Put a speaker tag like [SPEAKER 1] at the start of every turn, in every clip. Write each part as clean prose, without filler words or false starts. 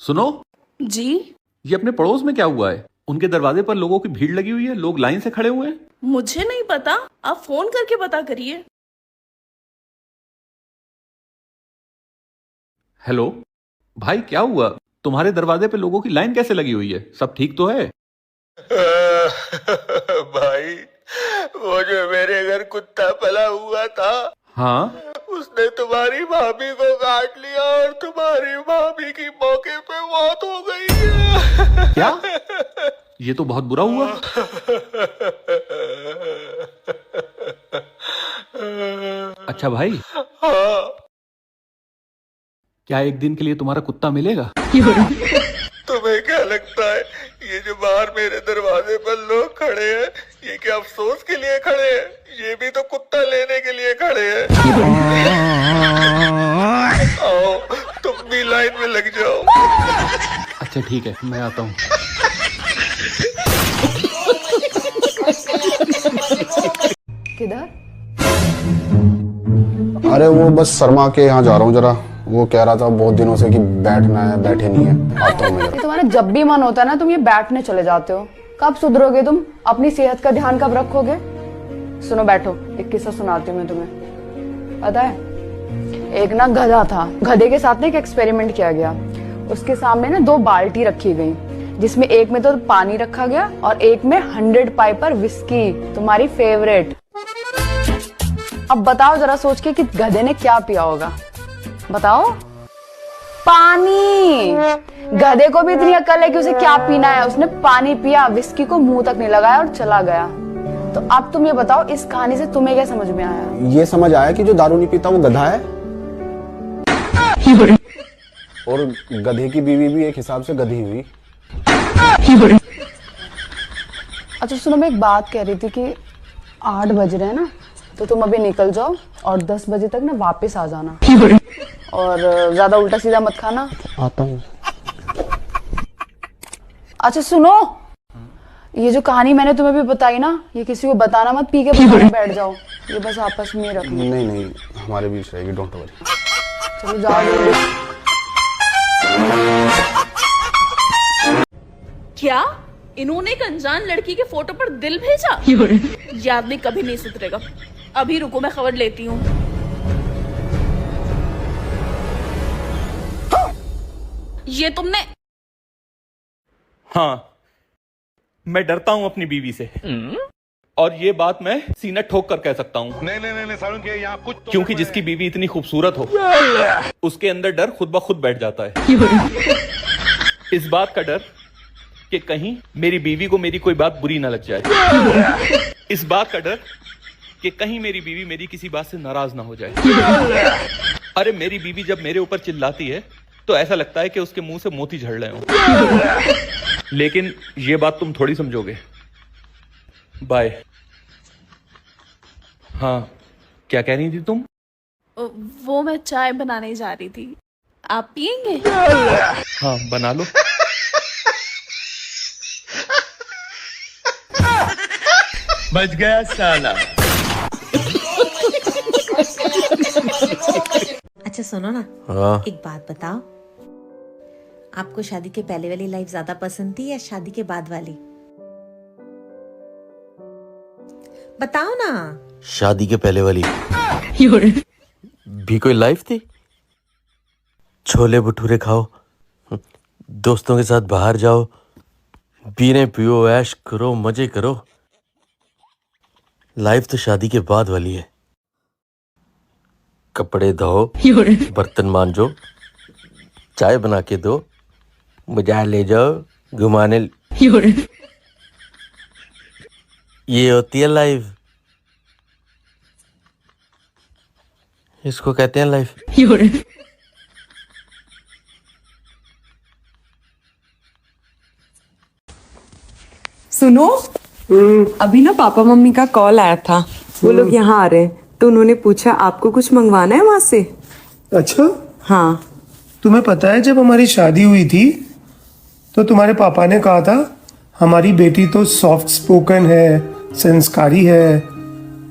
[SPEAKER 1] सुनो
[SPEAKER 2] जी।
[SPEAKER 1] ये अपने पड़ोस में क्या हुआ है? उनके दरवाजे पर लोगों की भीड़ लगी हुई है, लोग लाइन से खड़े हुए हैं।
[SPEAKER 2] मुझे नहीं पता, आप फोन करके पता करिए।
[SPEAKER 1] हेलो भाई, क्या हुआ? तुम्हारे दरवाजे पे लोगों की लाइन कैसे लगी हुई है? सब ठीक तो है?
[SPEAKER 3] भाई, वो जो मेरे घर कुत्ता पला हुआ था,
[SPEAKER 1] हाँ।
[SPEAKER 3] उसने तुम्हारी भाभी को काट लिया और तुम्हारी भाभी की मौके पे मौत हो गई है।
[SPEAKER 1] क्या? ये तो बहुत बुरा हुआ। अच्छा भाई,
[SPEAKER 3] हाँ,
[SPEAKER 1] क्या एक दिन के लिए तुम्हारा कुत्ता मिलेगा?
[SPEAKER 3] तुम्हें क्या लगता है ये जो बाहर मेरे दरवाजे पर लोग खड़े हैं, ये क्या अफसोस के लिए खड़े हैं? ये भी तो कुत्ता लेने के लिए खड़े हैं। आओ, तुम भी लाइन में लग जाओ।
[SPEAKER 1] अच्छा ठीक है, मैं आता हूँ।
[SPEAKER 4] किधर?
[SPEAKER 5] अरे वो बस शर्मा के यहाँ जा रहा हूँ जरा। वो कह रहा था बहुत दिनों से कि बैठना है, बैठे नहीं है। आता हूँ मैं जरा।
[SPEAKER 4] तुम्हारा जब भी मन होता है ना, तुम ये बैठने चले जाते हो। कब सुधरोगे तुम? अपनी सेहत का ध्यान कब रखोगे? सुनो, बैठो, एक किस्सा सुनाती हूँ मैं तुम्हें। पता है, एक ना गधा था। गधे के साथ ना एक एक्सपेरिमेंट किया गया। उसके सामने ना 2 बाल्टी रखी गई, जिसमें एक में तो पानी रखा गया और एक में 100 पाइपर विस्की, तुम्हारी फेवरेट। अब बताओ जरा सोच के कि गधे ने क्या पिया होगा? बताओ। पानी। गधे को भी इतनी अक्ल है कि उसे क्या पीना है। उसने पानी पिया, विस्की को मुंह तक नहीं लगाया और चला गया। तो अब तुम ये बताओ, इस कहानी से तुम्हें क्या समझ में आया?
[SPEAKER 5] ये समझ आया कि जो दारू नहीं पीता वो गधा है, और गधे की बीवी भी एक हिसाब से गधी हुई।
[SPEAKER 4] अच्छा सुनो, मैं एक बात कह रही थी कि 8 बज रहे हैं ना, तो तुम अभी निकल जाओ और 10 बजे तक ना वापस आ जाना। और ज्यादा उल्टा सीधा मत खाना।
[SPEAKER 5] आता हूँ।
[SPEAKER 4] अच्छा सुनो, ये जो कहानी मैंने तुम्हें भी बताई ना, ये किसी को बताना मत, पी के बताने बैठ जाओ। ये बस आपस में रखना।
[SPEAKER 5] नहीं नहीं, हमारे बीच रहेगी, डोंट वरी।
[SPEAKER 4] चलो जाओ जल्दी।
[SPEAKER 2] क्या इन्होंने एक अनजान लड़की के फोटो पर दिल भेजा? ये आदमी कभी नहीं सुधरेगा। अभी रुको, मैं खबर लेती हूँ। ये तुमने?
[SPEAKER 1] हाँ, मैं डरता हूँ अपनी बीवी से, और ये बात मैं सीना ठोक कर कह सकता हूँ।
[SPEAKER 6] नहीं सारुण के यहाँ कुछ तो
[SPEAKER 1] क्योंकि जिसकी बीवी इतनी खूबसूरत हो, उसके अंदर डर खुद ब खुद बैठ जाता है। इस बात का डर कि कहीं मेरी बीवी को मेरी कोई बात बुरी ना लग जाए। इस बात का डर कि कहीं मेरी बीवी मेरी किसी बात से नाराज ना हो जाए। अरे मेरी बीवी जब मेरे ऊपर चिल्लाती है तो ऐसा लगता है कि उसके मुंह से मोती झड़ रहे हों। लेकिन ये बात तुम थोड़ी समझोगे। बाय। हाँ, क्या कह रही थी तुम?
[SPEAKER 2] वो मैं चाय बनाने जा रही थी, आप पियेंगे?
[SPEAKER 1] हाँ, बना लो।
[SPEAKER 6] बच गया साला।
[SPEAKER 7] अच्छा सुनो ना,
[SPEAKER 5] हाँ।
[SPEAKER 7] एक बात बताओ, आपको शादी के पहले वाली लाइफ ज्यादा पसंद थी या शादी के बाद वाली? बताओ ना।
[SPEAKER 8] शादी के पहले वाली भी कोई लाइफ थी। छोले भटूरे खाओ, दोस्तों के साथ बाहर जाओ, पीने पियो, ऐश करो, मजे करो। लाइफ तो शादी के बाद वाली है। कपड़े धो, बर्तन मांजो, चाय बना के दो, बाजार ले जाओ, घुमाने। ये होती है लाइफ। इसको कहते हैं लाइफ।
[SPEAKER 9] सुनो, अभी ना पापा मम्मी का कॉल आया था। वो लोग यहाँ आ रहे हैं, तो उन्होंने पूछा आपको कुछ मंगवाना है वहां से।
[SPEAKER 10] अच्छा,
[SPEAKER 9] हाँ।
[SPEAKER 10] तुम्हें पता है जब हमारी शादी हुई थी तो तुम्हारे पापा ने कहा था हमारी बेटी तो सॉफ्ट स्पोकन है, संस्कारी है,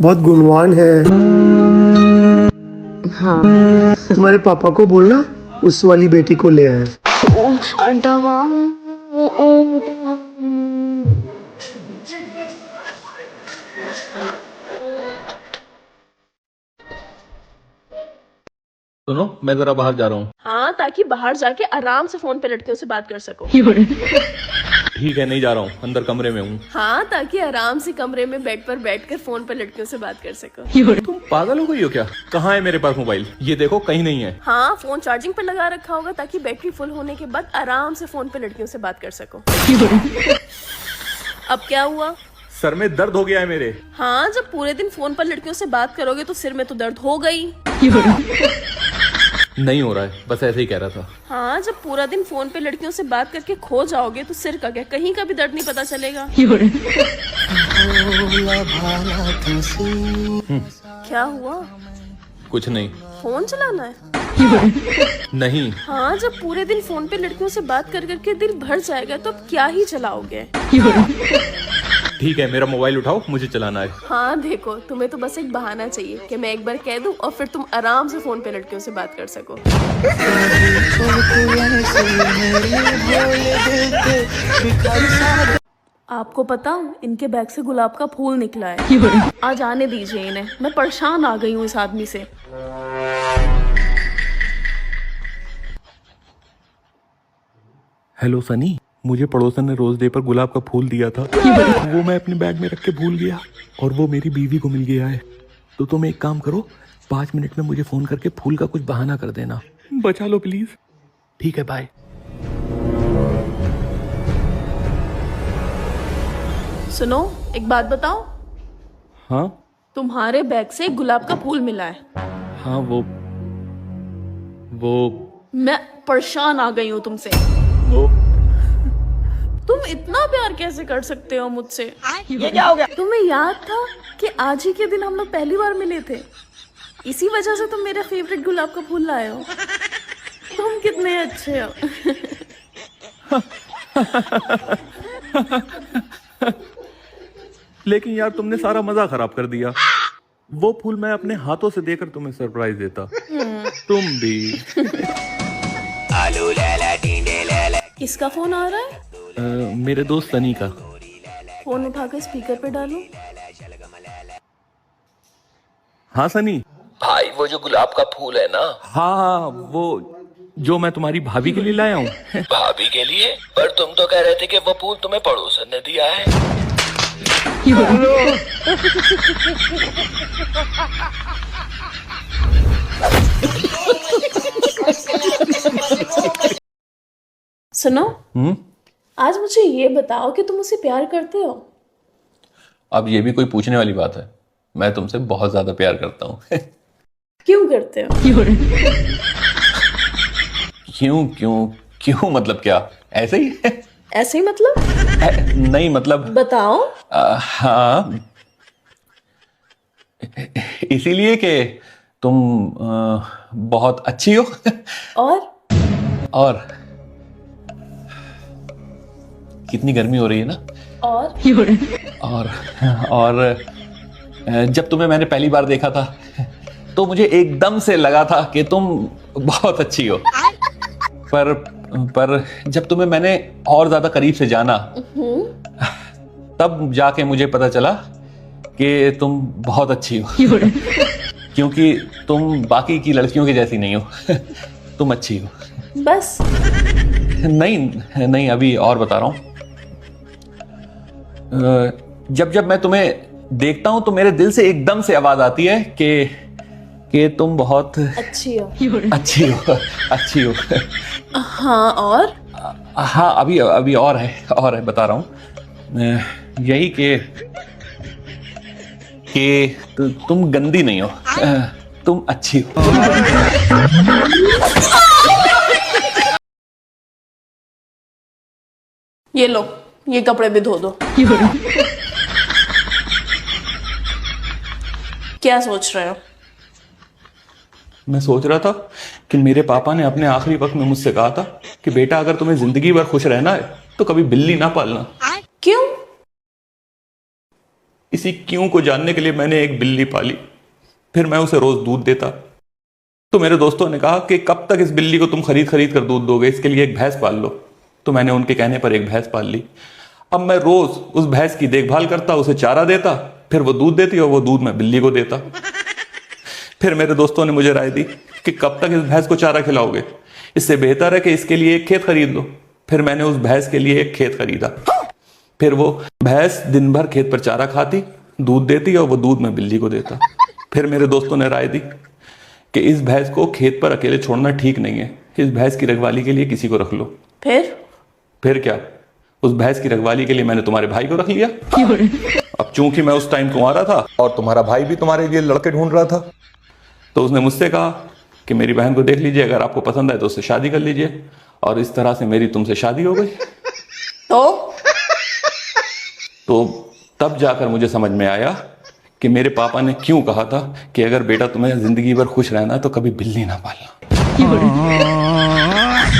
[SPEAKER 10] बहुत गुणवान है।
[SPEAKER 9] हाँ।
[SPEAKER 10] तुम्हारे पापा को बोलना उस वाली बेटी को ले आए।
[SPEAKER 1] सुनो, मैं जरा बाहर जा रहा हूँ।
[SPEAKER 2] हाँ, ताकि बाहर जाके आराम से फोन पे लड़कियों से बात कर सको।
[SPEAKER 1] ठीक है, नहीं जा रहा हूँ, अंदर कमरे में हूँ।
[SPEAKER 2] हाँ, ताकि आराम से कमरे में बेड पर बैठकर फोन पे लड़कियों से बात कर सको।
[SPEAKER 1] तुम पागल हो गई हो क्या? कहाँ है मेरे पास मोबाइल? ये देखो, कहीं नहीं है।
[SPEAKER 2] हाँ, फोन चार्जिंग पे लगा रखा होगा ताकि बैटरी फुल होने के बाद आराम से फोन पे लड़कियों से बात कर सको। अब क्या हुआ?
[SPEAKER 1] सर में दर्द हो गया है मेरे।
[SPEAKER 2] हाँ, जब पूरे दिन फोन पर लड़कियों से बात करोगे तो सिर में तो दर्द हो गई।
[SPEAKER 1] नहीं हो रहा है, बस ऐसे ही कह रहा था।
[SPEAKER 2] हाँ, जब पूरा दिन फोन पे लड़कियों से बात करके खो जाओगे तो सिर का क्या, कहीं का भी दर्द नहीं पता चलेगा। क्या हुआ?
[SPEAKER 1] कुछ नहीं।
[SPEAKER 2] फोन चलाना है?
[SPEAKER 1] नहीं।
[SPEAKER 2] हाँ, जब पूरे दिन फोन पे लड़कियों से बात कर करके दिल भर जाएगा तो अब क्या ही चलाओगे।
[SPEAKER 1] ठीक है, मेरा मोबाइल उठाओ, मुझे चलाना है।
[SPEAKER 2] हाँ, देखो, तुम्हें तो बस एक बहाना चाहिए कि मैं एक बार कह दूं और फिर तुम आराम से फोन पे लड़कियों से बात कर सको। आपको पता, इनके बैग से गुलाब का फूल निकला है। आज आने दीजिए इन्हें, मैं परेशान आ गई हूँ इस आदमी से।
[SPEAKER 1] हेलो सनी, मुझे पड़ोसन ने रोज डे पर गुलाब का फूल दिया था। वो मैं अपने बैग में रख के भूल गया और वो मेरी बीवी को मिल गया है। तो तुम एक काम करो, 5 मिनट में मुझे फोन करके फूल का कुछ बहाना कर देना। बचा लो प्लीज। ठीक है, बाय।
[SPEAKER 2] सुनो, एक बात बताओ।
[SPEAKER 1] हाँ
[SPEAKER 2] तुम्हारे बैग से एक गुलाब का फूल मिला है।
[SPEAKER 1] हाँ, वो
[SPEAKER 2] मैं परेशान आ गई हूँ तुमसे।
[SPEAKER 1] वो
[SPEAKER 2] तुम इतना प्यार कैसे कर सकते हो मुझसे? ये क्या हो गया? तुम्हें याद था कि आज ही के दिन हम लोग पहली बार मिले थे? इसी वजह से तुम मेरा फेवरेट गुलाब का फूल लाए हो। तुम कितने अच्छे हो।
[SPEAKER 1] लेकिन यार, तुमने सारा मजा खराब कर दिया। वो फूल मैं अपने हाथों से देकर तुम्हें सरप्राइज देता। तुम भी।
[SPEAKER 2] किसका फोन आ रहा है?
[SPEAKER 1] मेरे दोस्त सनी का।
[SPEAKER 2] फोन उठाकर स्पीकर पे डालो।
[SPEAKER 1] हाँ सनी
[SPEAKER 8] भाई, वो जो गुलाब का फूल है ना,
[SPEAKER 1] हाँ, वो जो मैं तुम्हारी भाभी के लिए लाया हूँ।
[SPEAKER 8] भाभी के लिए? पर तुम तो कह रहे थे कि वो फूल तुम्हें पड़ोसन ने दिया है।
[SPEAKER 2] सुनो, आज मुझे ये बताओ कि तुम उसे प्यार करते हो?
[SPEAKER 1] अब ये भी कोई पूछने वाली बात है? मैं तुमसे बहुत ज्यादा प्यार करता हूँ।
[SPEAKER 2] क्यों करते हो?
[SPEAKER 1] क्यों क्यों क्यों मतलब क्या? ऐसे ही।
[SPEAKER 2] ऐसे ही मतलब?
[SPEAKER 1] नहीं मतलब।
[SPEAKER 2] बताओ।
[SPEAKER 1] हाँ, इसीलिए कि तुम बहुत अच्छी हो। और कितनी गर्मी हो रही है ना। और जब तुम्हें मैंने पहली बार देखा था तो मुझे एकदम से लगा था कि तुम बहुत अच्छी हो। पर जब तुम्हें मैंने और ज्यादा करीब से जाना तब जाके मुझे पता चला कि तुम बहुत अच्छी हो। क्योंकि तुम बाकी की लड़कियों की जैसी नहीं हो। तुम अच्छी हो।
[SPEAKER 2] बस?
[SPEAKER 1] नहीं, अभी और बता रहा हूं। जब मैं तुम्हें देखता हूं तो मेरे दिल से एकदम से आवाज आती है कि तुम बहुत
[SPEAKER 2] अच्छी हो।
[SPEAKER 1] अच्छी हो।
[SPEAKER 2] हाँ, और?
[SPEAKER 1] हाँ, अभी और है, बता रहा हूं। यही कि तुम गंदी नहीं हो। तुम अच्छी हो।
[SPEAKER 2] ये लो, ये कपड़े भी धो दो। क्या सोच रहे हो?
[SPEAKER 1] मैं सोच रहा था कि मेरे पापा ने अपने आखिरी वक्त में मुझसे कहा था कि बेटा, अगर तुम्हें जिंदगी भर खुश रहना है तो कभी बिल्ली ना पालना।
[SPEAKER 2] क्यों?
[SPEAKER 1] इसी क्यों को जानने के लिए मैंने एक बिल्ली पाली। फिर मैं उसे रोज दूध देता, तो मेरे दोस्तों ने कहा कि कब तक इस बिल्ली को तुम खरीद खरीद कर दूध दोगे, इसके लिए एक भैंस पाल लो। तो मैंने उनके कहने पर एक भैंस पाल ली। अब मैं रोज उस भैंस की देखभाल करता, उसे चारा देता, फिर वो दूध देती और वो दूध मैं बिल्ली को देता। फिर मेरे दोस्तों ने मुझे राय दी कि कब तक इस भैंस को चारा खिलाओगे, इससे बेहतर है कि इसके लिए एक खेत खरीद लो। फिर मैंने उस भैंस के लिए एक खेत खरीदा। फिर वो भैंस दिन भर खेत पर चारा खाती, दूध देती और वो दूध मैं बिल्ली को देता। फिर मेरे दोस्तों ने राय दी कि इस भैंस को खेत पर अकेले छोड़ना ठीक नहीं है, इस भैंस की रखवाली के लिए किसी को रख लो। फिर क्या, उस भैंस की रखवाली के लिए मैंने तुम्हारे भाई को रख लिया। अब चूंकि मैं उस टाइम कुंवारा था और तुम्हारा भाई भी तुम्हारे लिए लड़के ढूंढ रहा था, तो उसने मुझसे कहा कि मेरी बहन को देख लीजिए, अगर आपको पसंद आए तो उससे शादी कर लीजिए। और इस तरह से मेरी तुमसे शादी हो गई। तो तब जाकर मुझे समझ में आया कि मेरे पापा ने क्यों कहा था कि अगर बेटा तुम्हें जिंदगी भर खुश रहना है तो कभी बिल्ली ना पालना।